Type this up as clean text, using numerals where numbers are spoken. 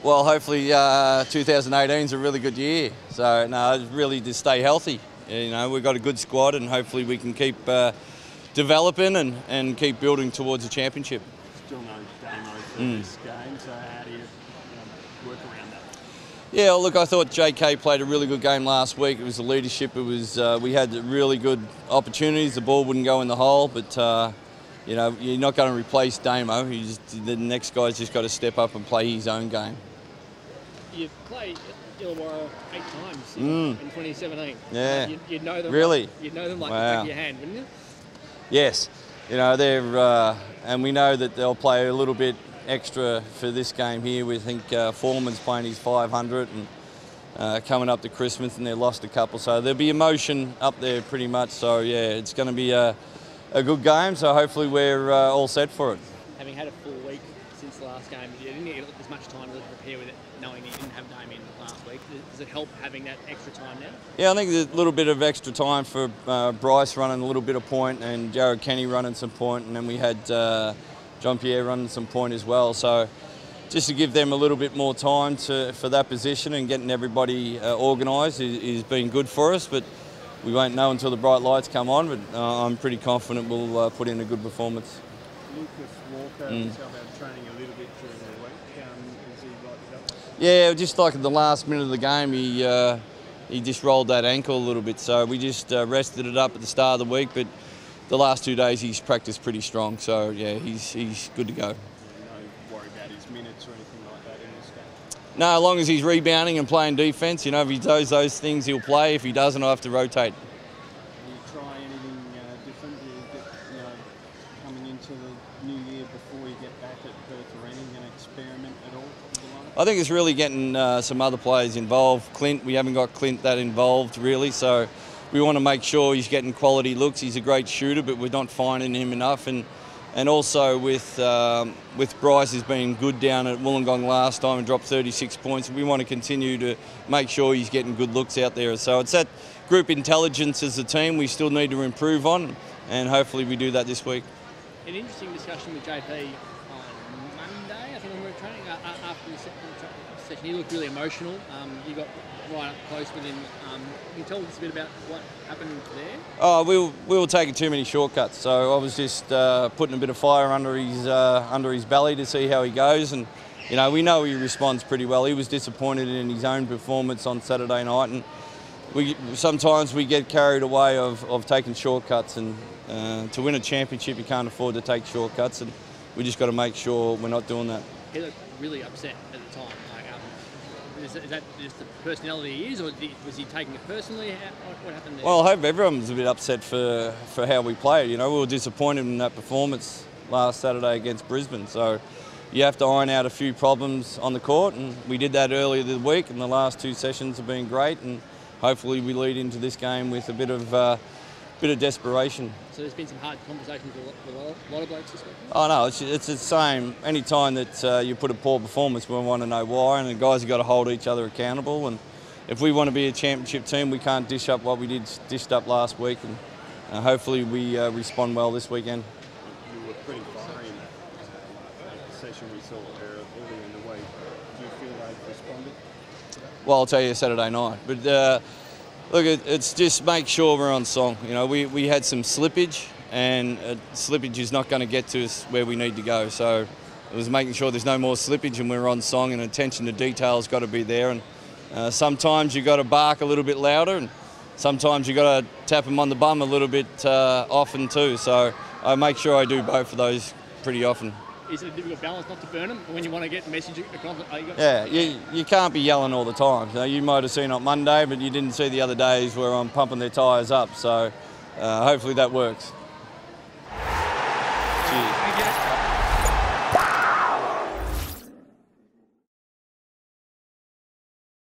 Well, hopefully 2018 is a really good year. So no, really to stay healthy. You know, we've got a good squad, and hopefully we can keep developing and keep building towards a championship. Still no demo for this game, so how do you work around that? Yeah, look, I thought JK played a really good game last week. It was the leadership. It was we had really good opportunities. The ball wouldn't go in the hole, but you know, you're not going to replace Damo. The next guy's just got to step up and play his own game. You've played Illawarra 8 times in 2017. Yeah. You'd know them. Really? You'd know them like the back of your hand, wouldn't you? Yes. You know, they're and we know that they'll play a little bit extra for this game here. We think Foreman's playing his 500 and coming up to Christmas, and they lost a couple, so there'll be emotion up there pretty much. So yeah, it's going to be a good game. So hopefully we're all set for it. Having had a full week since the last game, you didn't get as much time to prepare with it, knowing you didn't have Damien last week. Does it help having that extra time now? Yeah, I think there's a little bit of extra time for Bryce running a little bit of point and Jared Kenny running some point, and then we had John Pierre running some point as well. So just to give them a little bit more time for that position, and getting everybody organised is been good for us. But we won't know until the bright lights come on. But I'm pretty confident we'll put in a good performance. Lucas Walker, tell about training a little bit during the week. Is he right to go? Yeah, just like at the last minute of the game, he just rolled that ankle a little bit. So we just rested it up at the start of the week. But the last 2 days he's practiced pretty strong. So yeah, he's good to go. No worry about his minutes or anything like that in this game? No, as long as he's rebounding and playing defence, you know, if he does those things, he'll play. If he doesn't, I'll have to rotate. Do you try anything different? Do you get, coming into the new year before you get back at Perth or anything, going to experiment at all? I think it's really getting some other players involved. Clint, we haven't got Clint that involved really, so we want to make sure he's getting quality looks. He's a great shooter, but we're not finding him enough. And also with Bryce has been good down at Wollongong last time and dropped 36 points. We want to continue to make sure he's getting good looks out there. So it's that group intelligence as a team we still need to improve on, and hopefully we do that this week. An interesting discussion with JP on Monday, I think when we were training after the session. He looked really emotional. You got right up close with him. Can you tell us a bit about what happened there? Oh, we were taking too many shortcuts, so I was just putting a bit of fire under his belly to see how he goes, and you know, we know he responds pretty well. He was disappointed in his own performance on Saturday night, and sometimes we get carried away of taking shortcuts, and to win a championship you can't afford to take shortcuts, and we just got to make sure we're not doing that. He looked really upset at the time. Is that just the personality he is, or was he taking it personally? What happened there? Well, I hope everyone was a bit upset for how we played. You know, we were disappointed in that performance last Saturday against Brisbane. So you have to iron out a few problems on the court, and we did that earlier this week, and the last 2 sessions have been great, and hopefully we lead into this game with a bit of desperation. So there's been some hard conversations with a lot of blokes this week? Oh no, it's the same. Any time that you put a poor performance, we want to know why, and the guys have got to hold each other accountable. And if we want to be a championship team, we can't dish up what we dished up last week, and hopefully we respond well this weekend. You were pretty fiery in that session we saw earlier in the week. Do you feel they've responded? Well, I'll tell you Saturday night, but. Look, it's just make sure we're on song. You know, we had some slippage, and slippage is not going to get to us where we need to go. So it was making sure there's no more slippage and we're on song, and attention to detail's got to be there. And sometimes you got to bark a little bit louder, and sometimes you got to tap them on the bum a little bit often too. So I make sure I do both of those pretty often. Is it a difficult balance not to burn them when you want to get the message across? Yeah, you can't be yelling all the time. So you might have seen it Monday, but you didn't see the other days where I'm pumping their tyres up. So hopefully that works. Cheers. Thank you.